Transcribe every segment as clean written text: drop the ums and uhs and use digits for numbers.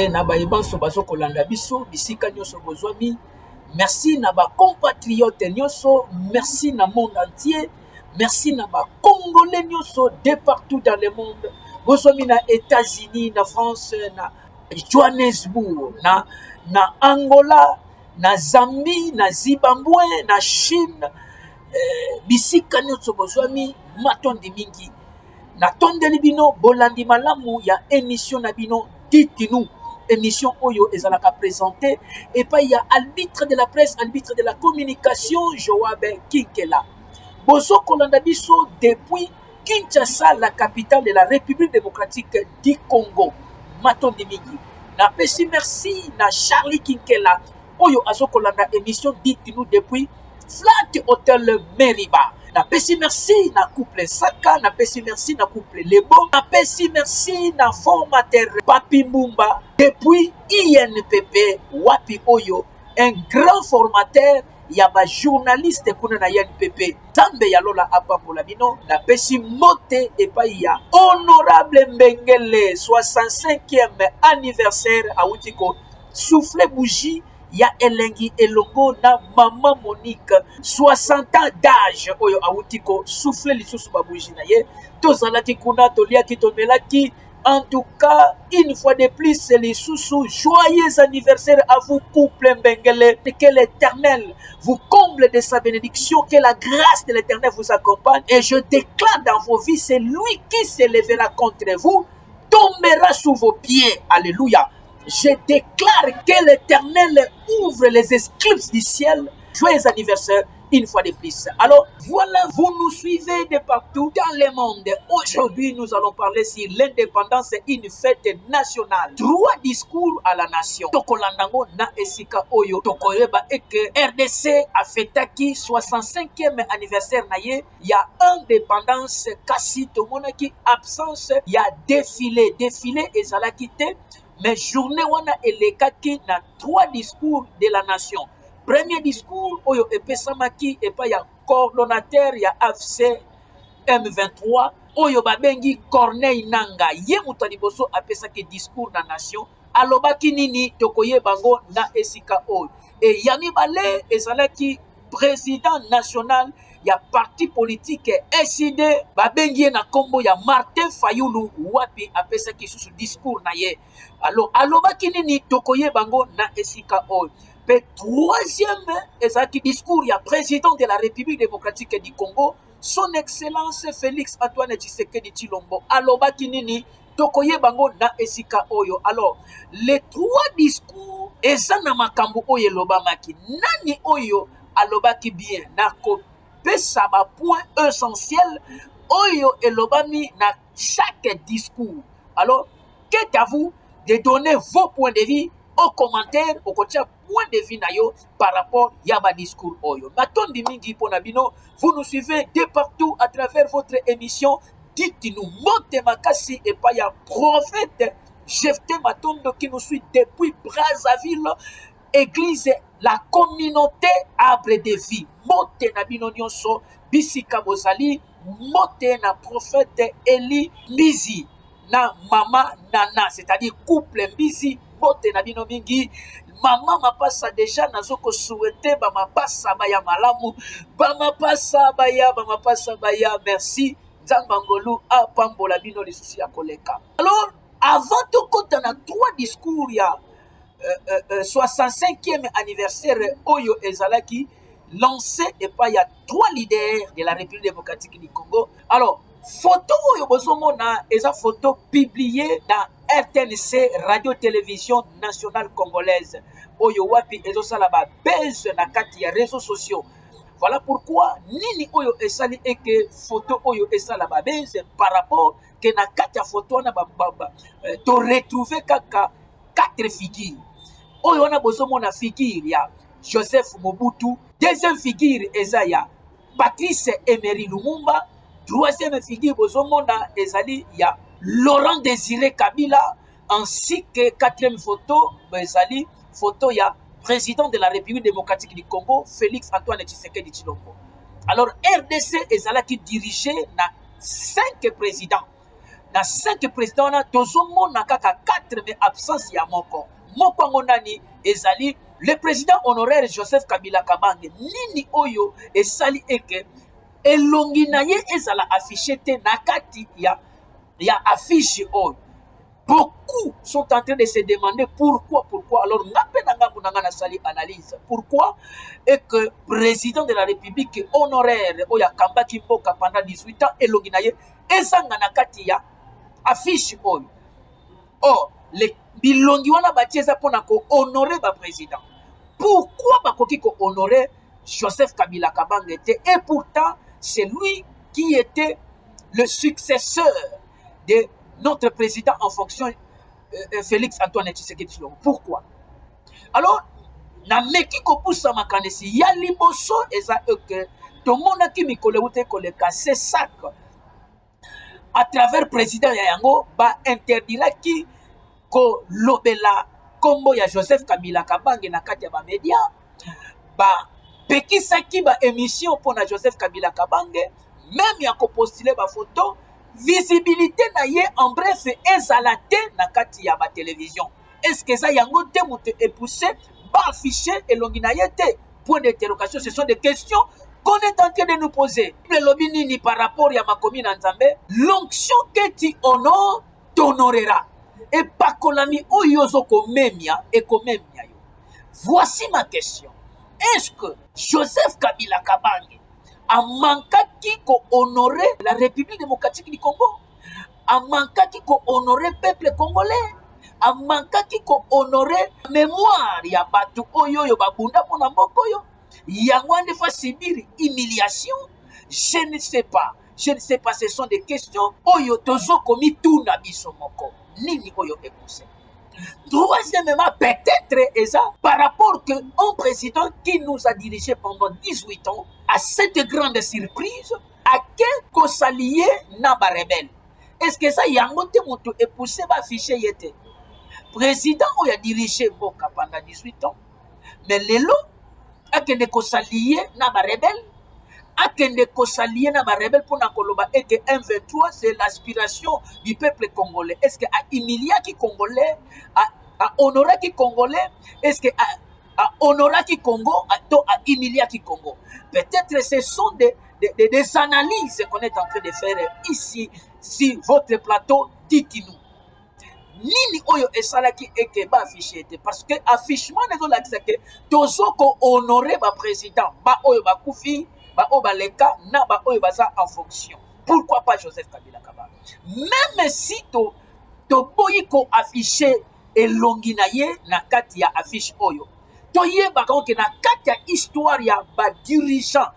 pe na bayebanso bazo kolanda biso bisika nyonso bozwami. Merci na ba compatriotes nyonso, merci na monde entier, merci na ba congolais nyonso de partout dans le monde. Bozwami na États-Unis, na France, na Johannesburg, na Angola, na Zambie, na Zimbabwe, na Chine, bisika nyonso bozwami matondi mingi. Na tondeli bino bolandi malamu ya émission na bino dites-nous. Émission Oyo ezalaka présentée et pas il y a arbitre de la presse, arbitre de la communication Joab Kinkela. Bozo kolanda biso depuis Kinshasa, la capitale de la République démocratique du Congo. Matondi mingi. Na pesi merci na Charlie Kinkela. Oyo azo kolanda émission dites-nous depuis Flat Hotel Meriba. Na pesi merci na couple Saka, na pesi merci na couple Lebo, na pesi merci na formateur Papi Mumba depuis INPP Wapi Oyo, un grand formateur ya ba journaliste kuna na INPP. Tambe ya lola apambola bino, na pesi mote epai ya honorable Mbengele 65e anniversaire a Outiko souffle bougie. Ya elengi elongo na Maman Monique 60 ans d'âge oyo awutiko souffle lisusu babuji na ye tozalaki kuna toliaki tomelaki. En tout cas, une fois de plus, c'est lisusu joyeux anniversaire à vous couple Mbengele, que l'Éternel vous comble de sa bénédiction, que la grâce de l'Éternel vous accompagne et je déclare dans vos vies, c'est lui qui s'élèvera contre vous, tombera sous vos pieds. Alléluia. Je déclare que l'Éternel ouvre les esclives du ciel. Joyeux anniversaire une fois de plus. Alors, voilà, vous nous suivez de partout dans le monde. Aujourd'hui, nous allons parler sur l'indépendance, une fête nationale. 3 discours à la nation. Tokolandango na esika oyo. Tokoyeba eke RDC a fêtaki 65e anniversaire na ye. Il y a indépendance kasi tomonaki absence. Il y a défilé. Défilé ezalaki te. Mais journée wana elekaki na 3 discours de la nation. Premier discours oyo epesamaki epa ya coordonnateur ya AFC M23 oyo babengi Corneille Nanga. Ye mutu liboso apesaki discours na nation. Alobaki nini tokoyebango na esika oyo. Et yami bale ezalaki président national ya parti politique SID babengi na kombo ya Martin Fayulu wapi apesaki susu discours na ye. Alors alobaki nini tokoyebango na esika oyo. Pe troisième ezalaki discours ya président de la République démocratique du Congo, son excellence Félix Antoine Tshisekedi Tshilombo. Alobaki nini tokoyebango na esika oyo. Alors les 3 discours ezana makambo oyo elobamaki. Nani oyo alobaki bien nako pesa ba point essentiel oyo elobami na chaque discours. Alors, qu'est à vous de donner vos points de vue aux commentaires, au kotia point de vue nayo par rapport yaba discours oyo. Matondi mingi pona bino, vous nous suivez de partout à travers votre émission. Dites-nous, monte makasi et pas ya prophète Jefté Matondo qui nous suit depuis Brazzaville. Église, la communauté arbre de vie. Mote na bino nyonso, bisika bozali, mote na prophète Eli Mbizi, na mama Nana, c'est-à-dire couple Mbizi, mote na bino mingi. Maman mapasa déjà nazoko souhaiter ba mapasa baya malamu, ba mapasa baya, merci. Zambangolu a pambola bino les soucis à koleka. Alors, avant de compter na 3 discours ya 65e anniversaire Oyo Ezalaki lancé et pas il y a 3 leaders de la République démocratique du Congo. Alors, photo Oyo Bozomona eza photo publiée dans RTNC Radio-Télévision Nationale Congolaise. Oyo Wapi Ezo Salaba base na kati ya réseaux sociaux. Voilà pourquoi nini Oyo Esali et que photo Oyo Esalaba base par rapport que na kati ya photo na to retrouver kaka 4 figures. Oyo wana bozomona figure ya Joseph Mobutu, deuxième figure ezaya Patrice Emery Lumumba, troisième figure bozomona ezali ya Laurent Désiré Kabila, ainsi que 4e photo ezali photo ya président de la République démocratique du Congo Félix Antoine Tshisekedi Tshilombo. Alors RDC ezalaki dirigé na 5 présidents. na 5 présidents wana tozomona kaka 4 mais absence ya moko yango nani ezali le président honoraire Joseph Kabila Kabange. Nini oyo esali eke elongi na ye ezala affiché te na kati ya affiche oyo. Beaucoup sont en train de se demander pourquoi. Alors, na sali analyse. Pourquoi est que président de la République honoraire Oya Kamba Kimboka pendant 18 ans elongi na ye ezanga na kati ya affiche oyo. Or, les bilongi wana batieza pona ko honorer ba président. Pourquoi bakoki ko honorer Joseph Kabila Kabange te? Et pourtant, c'est lui qui était le successeur de notre président en fonction, Félix Antoine Tshisekedi Tshilombo. Pourquoi? Alors, na meki ko poussa makanesi ya liboso eza que tout le monde qui mikole ute ko le casser sac à travers président yango ba interdira ki ko lobela kombo ya Joseph Kabila Kabange na kati ya ba media ba pekisaki ba émission pour na Joseph Kabila Kabange même ya ko postuler ba photo visibilité na ye en bref ezala te na kati ya ba télévision. Est-ce que ça yango te moute époussé ba affiché elongi na ye te? Point d'interrogation. Ce sont des questions qu'on est en train de nous poser. Le lobby nini par rapport à ma commune en Zambé, l'onction que tu honores t'honorera. Et pas kolami oyozo komemia et komemia yo. Voici ma question. Est-ce que Joseph Kabila Kabange a manqué ko honorer la République démocratique du Congo? A manqué ko honorer le peuple congolais? A manqué ko honorer la mémoire ya batu oyo yo babunda pona mboko yo? Yangwande fa subir humiliation? Je ne sais pas. Ce sont des questions oyo tozo komi tuna biso moko. Nini oyo epoussé. Troisièmement, peut-être eza par rapport que un président qui nous a dirigé pendant 18 ans à cette grande surprise à quel qu'on s'allier na ba rebelle. Est-ce que ça yango te moto epoussé ba affiché yete? Président oyo a dirigé Boka pendant 18 ans. Mais lelo akende ko s'allier na ba rebelle. Akende ko s'allier na ba rebelle pour na koloba et que M23 c'est l'aspiration du peuple congolais. Est-ce que a humilier qui congolais, a honorer qui congolais? Est-ce que a honorer qui Congo, a humilier qui Congo? Peut-être ce sont des analyses qu'on est en train de faire ici sur votre plateau. Dites-nous. Nini oyo esalaki eke ba affiché parce que affichement ne la que tozoko honorer ba président ba oyo ba kufi ba obaleka na ba oyo baza en fonction. Pourquoi pas Joseph Kabila Kabange? Même si to boyi ko affiché elongi na ye na kati ya affiche oyo to yeba ke na kati ya histoire ya ba dirigeant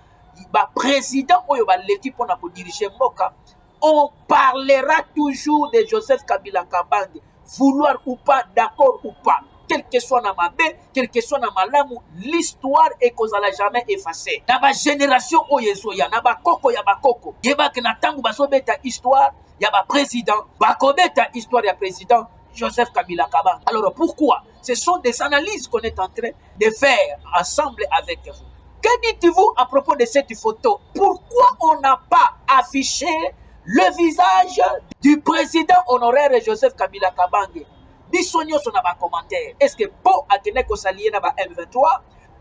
ba président oyo ba l'équipe on a ko diriger mboka, on parlera toujours de Joseph Kabila Kabange, vouloir ou pas, d'accord ou pas, quel que soit na mabe, quel que soit na malamu, l'histoire est qu'on n'a jamais effacée. Dans ma génération oyezoya, na ba koko ya ba koko, yeba ke na tangu baso beta histoire ya ba président, ba ko beta histoire ya président Joseph Kabila Kabange. Alors pourquoi? Ce sont des analyses qu'on est en train de faire ensemble avec vous. Que dites-vous à propos de cette photo? Pourquoi on n'a pas affiché le visage du président honoraire Joseph Kabila Kabange? Bisonyo son ba commentaire. Est-ce que pour Atene ko s'allier na ba M23?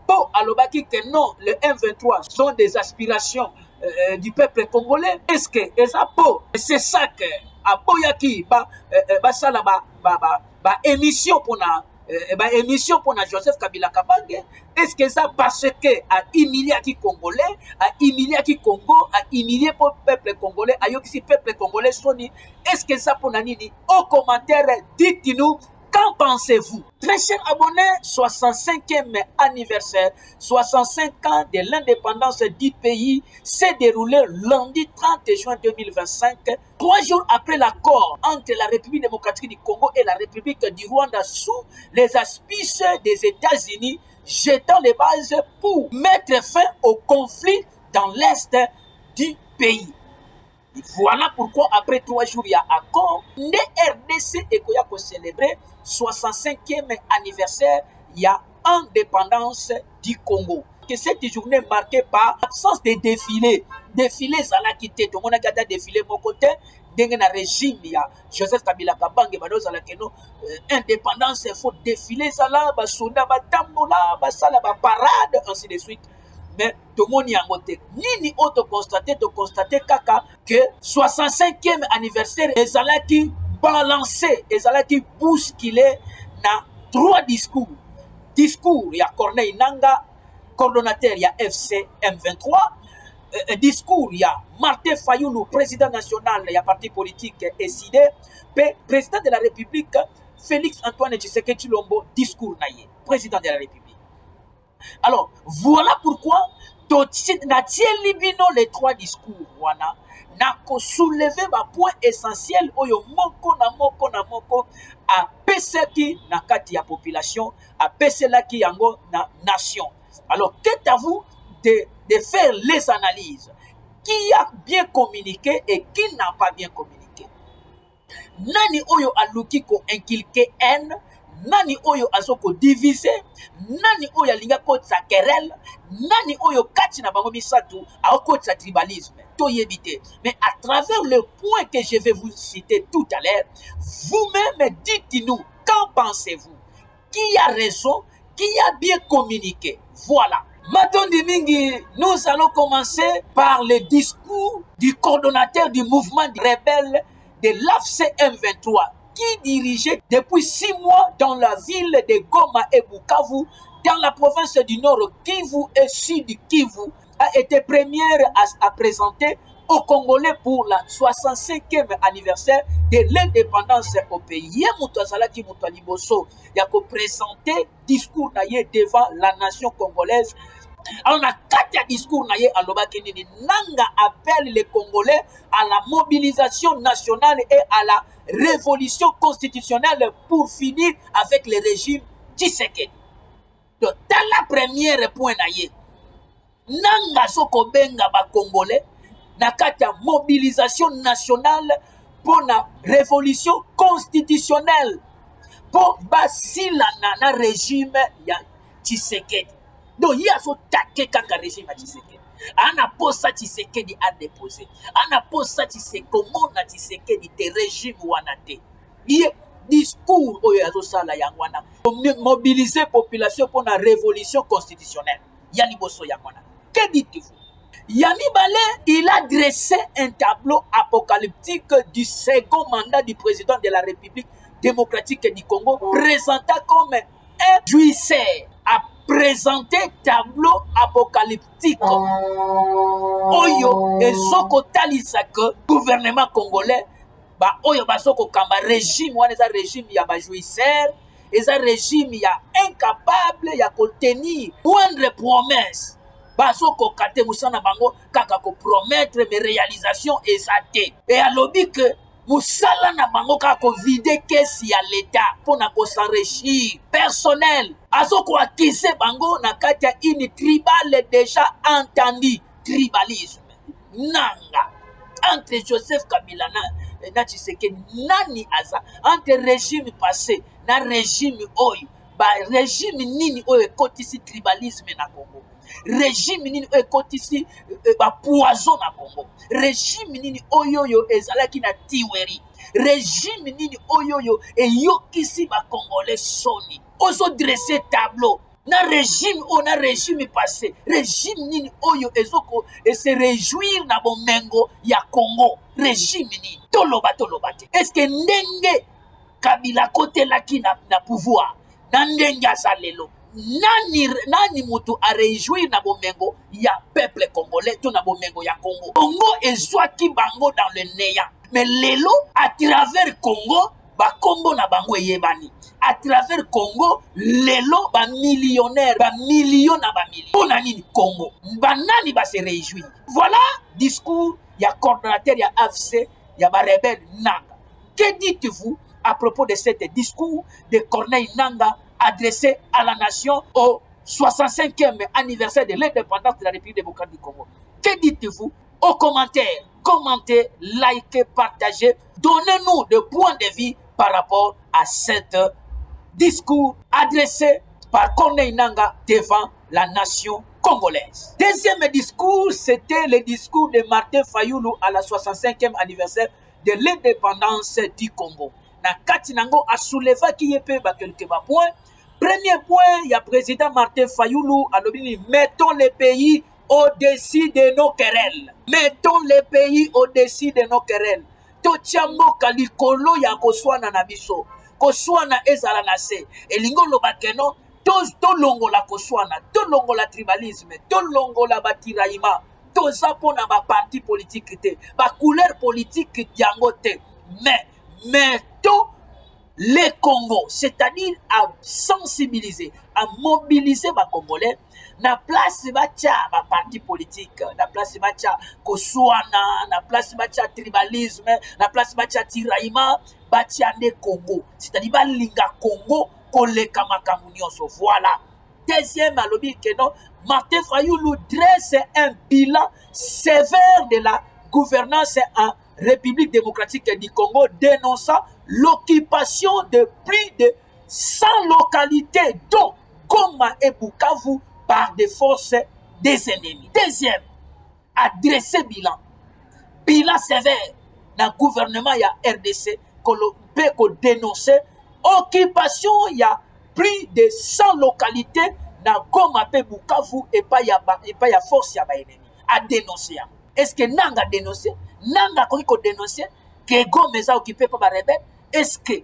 Pour alobaki que non, le M23 sont des aspirations du peuple congolais. Est-ce que eza po? C'est ça que aboyaki ba sala ba émission pour na émission pour Joseph Kabila Kabange. Est-ce que ça parce que a humilié qui congolais, a humilié qui Congo, a humilié pour peuple congolais, a yoki peuple congolais soni? Est-ce que ça pour nani? Au commentaire, dites-nous. Qu'en pensez-vous? Très chers abonnés, 65e anniversaire, 65 ans de l'indépendance du pays s'est déroulé lundi 30 juin 2025, 3 jours après l'accord entre la République démocratique du Congo et la République du Rwanda sous les auspices des États-Unis, jetant les bases pour mettre fin au conflit dans l'est du pays. Voilà pourquoi après 3 jours, il y a accord. Le RDC et Koya pour célébrer 65e anniversaire, il y a indépendance du Congo. Que cette journée marquée par l'absence de défilés. Défilés, ça l'a quitté. Tout le monde a défilé mon côté. ndenge na régime ya Joseph Kabila Kabange bazala keno indépendance il faut défiler ça là basoda batambola basala ba parade ainsi de suite. Mais tout le monde y a ngote nini auto constater kaka que 65e anniversaire ezalaki balancé ezalaki bousculé na 3 discours il y a Corneille Nangaa coordonnateur il y a FC M23 discours il y a Martin Fayulu président national il y a parti politique SID président de la République Félix Antoine Tshisekedi Tshilombo discours naïe président de la République. Alors, voilà pourquoi les 3 discours wana na ko soulever ba point essentiel oyo moko na moko a peseki na kati ya population a peselaki yango na nation. Alors, qu'est à vous de faire les analyses qui a bien communiqué et qui n'a pas bien communiqué. Nani oyo aluki ko inculquer haine, nani oyo azoko diviser, nani oyo alinga kotsa querelle, nani oyo kati na bango misatu akotsa tribalisme. Toyebite. Mais à travers le point que je vais vous citer tout à l'heure, vous-même dites-nous, qu'en pensez-vous? Qui a raison? Qui a bien communiqué? Voilà. Matondi Mingi, nous allons commencer par le discours du coordonnateur du mouvement rebelle de l'AFC M23 qui dirigeait depuis 6 mois dans la ville de Goma et Bukavu, dans la province du Nord Kivu et Sud Kivu, a été première à présenter aux Congolais pour la 65e anniversaire de l'indépendance au pays. Yemutazalaki Mutaliboso, il a présenté discours naïe devant la nation congolaise. Alors, on a 4 discours naïe à l'Obakenini. Nanga appelle les Congolais à la mobilisation nationale et à la révolution constitutionnelle pour finir avec le régime Tshisekedi. Donc, dans la première point naïe, Nanga soko benga ba Congolais na kati mobilisation nationale pour la révolution constitutionnelle pour basila na régime ya Tshisekedi. Donc il y a ce taquet kaka régime ya Tshisekedi. Ana posa Tshisekedi a déposé. Ana posa Tshisekedi comment na Tshisekedi te régime wana te. Il discours oyo azo sala yangwana mobiliser population pour la révolution constitutionnelle. Yani boso yangwana. Que dites-vous? Yami Balé, il a dressé un tableau apocalyptique du second mandat du président de la République démocratique du Congo, présentant comme un jouisseur, a présenté tableau apocalyptique. Oyo, et Soko Talisaka, gouvernement congolais, ba Oyo Basoko Kamba, régime, ou un régime, il y a un jouisseur, et un régime, il y a incapable, il y a contenir, moindre promesse. Basoko kate musana bango kaka ko promettre mes réalisations exactes et alobi que musala na bango kaka ko vider caisse ya l'état pour na ko s'enrichir personnel azoko acquiser bango na kati ya une tribale déjà entendu tribalisme nanga entre Joseph Kabila na Tshisekedi nani aza entre régime passé na régime oyo ba régime nini oyo kotisi tribalisme na Congo régime nini ekotisi ba poison na Congo régime nini oyoyo ezalaki na tiweri régime nini oyoyo eyokisi ba Congolais soni ozo dresser tableau na régime passé régime nini oyo ezoko et se réjouir na bomengo ya Congo régime nini toloba te est-ce que ndenge Kabila kote laki na pouvoir na ndenge azalelo nani mutu a réjoui na bomengo ya peuple congolais to na bomengo ya Congo ezwaki bango dans le néant mais lelo à travers Congo ba kombo na bango yebani à travers Congo lelo ba millionnaire ba million na ba million pona nini Congo banani ba se réjouir. Voilà discours ya coordonnateur ya AFC ya ba rebelle Nanga. Que dites-vous à propos de cet discours de Corneille Nangaa adressé à la nation au 65e anniversaire de l'indépendance de la République démocratique du Congo? Que dites-vous? Aux commentaires, commentez, likez, partagez, donnez-nous de points de vue par rapport à cet discours adressé par Corneille Nangaa devant la nation congolaise. Deuxième discours, c'était le discours de Martin Fayulu à la 65e anniversaire de l'indépendance du Congo. Na kati nango a soulevé qui y peut quelques points. Premier point, il y a président Martin Fayoulou a dit mettons les pays au-dessus de nos querelles. Mettons les pays au-dessus de nos querelles. Totiambo kalikolo ya koswana na biso. Koswana ezala na se. Elingo lobakeno tolongola koswana, tolongola tribalisme, tolongola batiraima. Toza pona ba parti politique te, ba couleur politique yango te. Mais mettons les Congo, c'est-à-dire à sensibiliser, à mobiliser les Congolais, na place bacha ba parti politique, na place bacha koswana, na place bacha tribalisme, na place bacha tiraima, bacha ne Congo, c'est-à-dire ba linga Congo koleka makambu nyonso. Voilà. Deuxième alobi que non, Martin Fayoulou dresse un bilan sévère de la gouvernance en République démocratique du Congo, dénonçant l'occupation de plus de 100 localités, dont Goma et Bukavu, par des forces des ennemis. Deuxième, adresser bilan. Bilan sévère dans le gouvernement, il y a RDC, qu'on peut dénoncer. Occupation, il y a plus de 100 localités dans Goma et Bukavu, et pas il y a force, il y a ennemi. À dénoncer. Est-ce que Nanga dénoncé? Nanga ko dénoncer que Goma est occupé par les rebelles? Est-ce que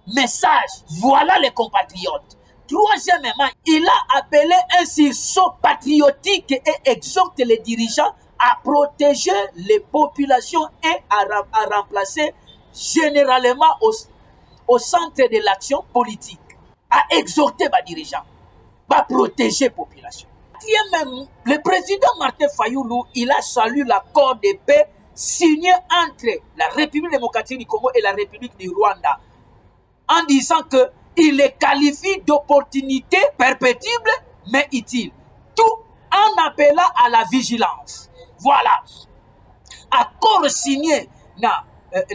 message, voilà les compatriotes. Troisièmement, il a appelé un sursaut patriotique et exhorte les dirigeants à protéger les populations et à remplacer généralement au centre de l'action politique, à exhorter les dirigeants, à protéger la population. Même, le président Martin Fayoulou, il a salué l'accord de paix signé entre la République démocratique du Congo et la République du Rwanda, en disant qu'il les qualifie d'opportunités perpétubles mais utiles, tout en appelant à la vigilance. Voilà. Accord signé dans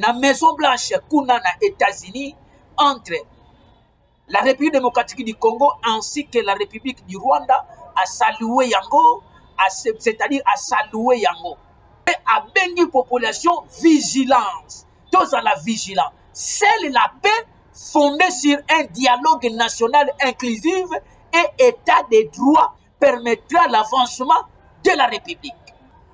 la Maison Blanche kuna na États-Unis entre la République démocratique du Congo ainsi que la République du Rwanda a salué Yango, c'est-à-dire à saluer Yango. Et a béni population vigilance. Tous à la vigilance. C'est la paix fondée sur un dialogue national inclusif et état de droit permettra l'avancement de la République.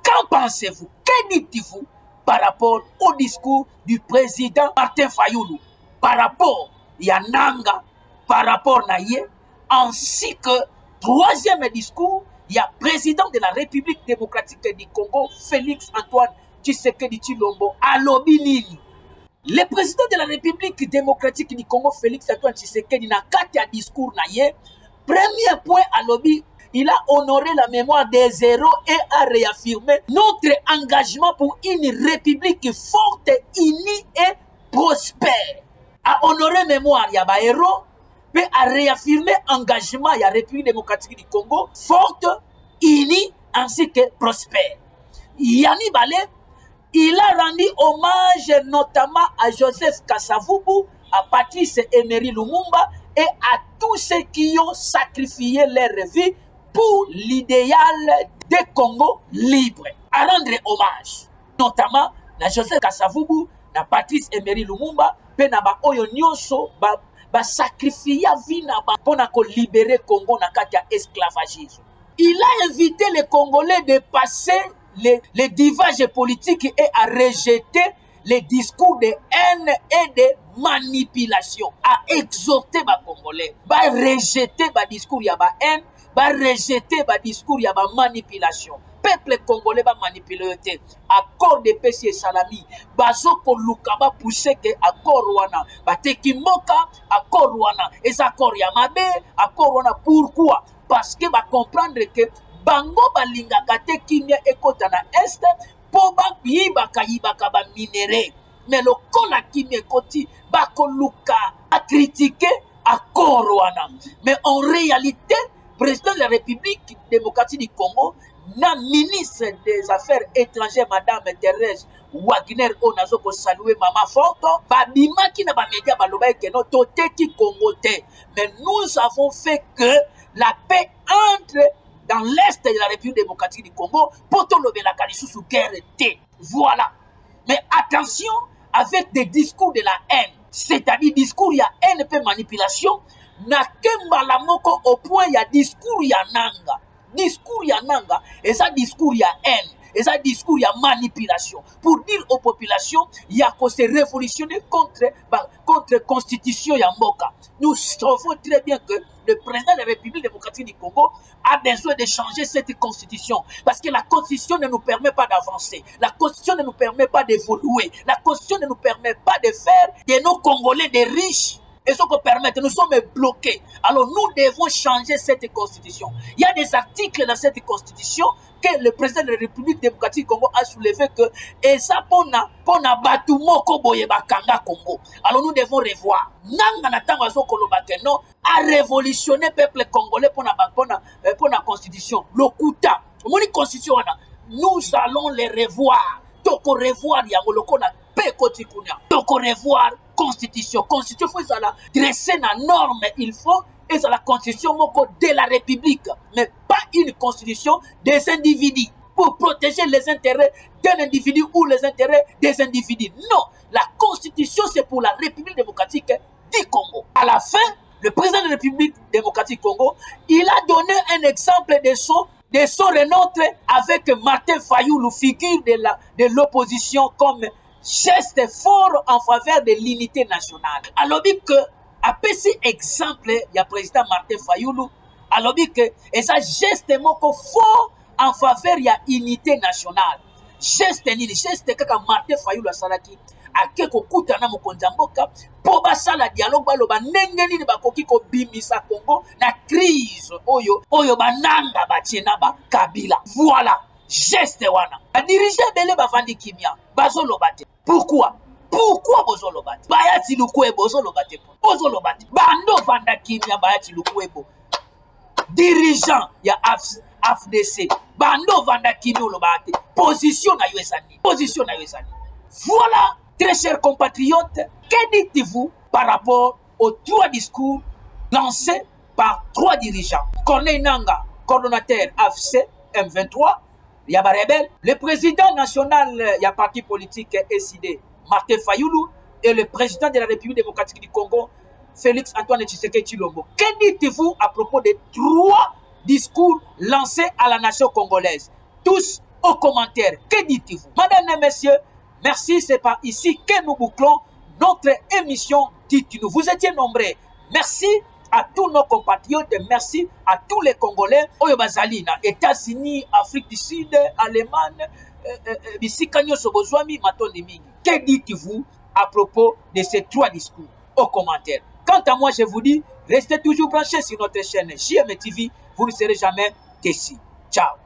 Qu'en pensez-vous? Que dites-vous par rapport au discours du président Martin Fayoulou, par rapport à Yananga, par rapport à Naye, ainsi que troisième discours, il y a président de la République démocratique du Congo, Félix Antoine Tshisekedi Tshilombo, alobi nini? Le président de la République démocratique du Congo, Félix Antoine Tshisekedi, na kati ya discours Naye, premier point alobi, il a honoré la mémoire des héros et a réaffirmé notre engagement pour une république forte, unie et prospère. A honoré mémoire, il y a des héros, mais a réaffirmé engagement, il y a la République démocratique du Congo, forte, unie, ainsi que prospère. Yanni Balé, il a rendu hommage notamment à Joseph Kasavubu, à Patrice Emery Lumumba et à tous ceux qui ont sacrifié leur vie pour l'idéal des Congo libres. À rendre hommage, notamment à Joseph Kasavubu, à Patrice Emery Lumumba, et à Oyo Nyonso, sacrifier vie pour libérer Congo na kati ya esclavagisme. Il a invité les Congolais de passer les divages politiques et à rejeter les discours de haine et de manipulation, à exhorter les Congolais, à rejeter les discours de haine, à rejeter les discours de manipulation. Peuple congolais va manipuler. Accord de paix et salami. Bazo ko lukaba pousser que accord wana. Bateki moka accord wana. Et accord yamabe accord wana. Pourquoi? Parce que va comprendre que bango balinga kate kimia ekota na est po ba yibaka ba minéré. Mais le kola kimia koti ba ko luka a critiquer accord wana. Mais en réalité, président de la République démocratique du Congo, na ministre des Affaires étrangères, Madame Thérèse Wagner, onazo ko saluer Mama Forto, babimaki na ba média baloba ke no toteki Congo te. Mais nous avons fait que la paix entre dans l'est de la République démocratique du Congo pour tout le la Kalisusu guerre te. Voilà. Mais attention avec des discours de la haine. C'est-à-dire discours il y a haine et manipulation. Na kembala moko au point il y a discours il y a nanga. Discours il y a nanga et ça discours il y a haine. Et ça discours il y a manipulation. Pour dire aux populations il y a qu'on se révolutionner contre constitution ya mboka. Nous savons très bien que le président de la République démocratique du Congo a besoin de changer cette constitution. Parce que la constitution ne nous permet pas d'avancer. La constitution ne nous permet pas d'évoluer. La constitution ne nous permet pas de faire de nos Congolais des riches. Et ce qu'on permet, nous sommes bloqués. Alors nous devons changer cette constitution. Il y a des articles dans cette constitution que le président de la République démocratique du Congo a soulevé que et ça pona batumo koboye bakanga Congo. Alors nous devons revoir. Nanga na tango azo koloba ke non a révolutionner peuple congolais pour la constitution. Lokuta, moni constitution wana. Nous allons les revoir. Toko revoir yango lokona pe kotikunya. Toko revoir constitution. Constitution faut ça la dresser na norme il faut et c'est la constitution moko de la République, mais pas une constitution des individus pour protéger les intérêts d'un individu ou les intérêts des individus. Non, la constitution c'est pour la République démocratique du Congo. À la fin, le président de la République démocratique du Congo, il a donné un exemple de son renontre avec Martin Fayulu, figure de l'opposition comme geste fort en faveur de l'unité nationale. Alors que après cet exemple, il y a président Martin Fayulu, alors que et ça geste moko fort en faveur de l'unité nationale. Geste kaka Martin Fayulu asalaki akeko kutana mokonzi mboka po basala dialogue baloba ndenge nini bakoki ko bimisa Congo na crise oyo bananga batiena ba Kabila. Voilà, geste wana. Ba dirigeant belé bavandi kimia bazoloba te. Pourquoi bozoloba te? Bayati lukwebo bozoloba te. Bozoloba te. Bando vanda kimia bayati lukwebo. Dirigeant ya AFDC bando vanda kimia oloba te. Position na USANI. Voilà, très chers compatriotes, que dites-vous par rapport aux 3 discours lancés par 3 dirigeants? Corneille Nanga, coordonnateur AFC M23, Yaba Rebel, le président national, il y a parti politique SID, Martin Fayulu, et le président de la République démocratique du Congo, Félix Antoine Tshisekedi Tshilombo. Que dites-vous à propos des 3 discours lancés à la nation congolaise? Tous aux commentaires. Que dites-vous? Madame et messieurs, merci, c'est par ici que nous bouclons notre émission Dites-nous. Vous étiez nombreux. Merci à tous nos compatriotes, merci à tous les Congolais, Oyobazalina, États-Unis, Afrique du Sud, Allemagne, Bisikanyo Sobozwami, Matondiming. Que dites-vous à propos de ces 3 discours? Aux commentaires. Quant à moi, je vous dis, restez toujours branchés sur notre chaîne JMTV, vous ne serez jamais déçus. Ciao.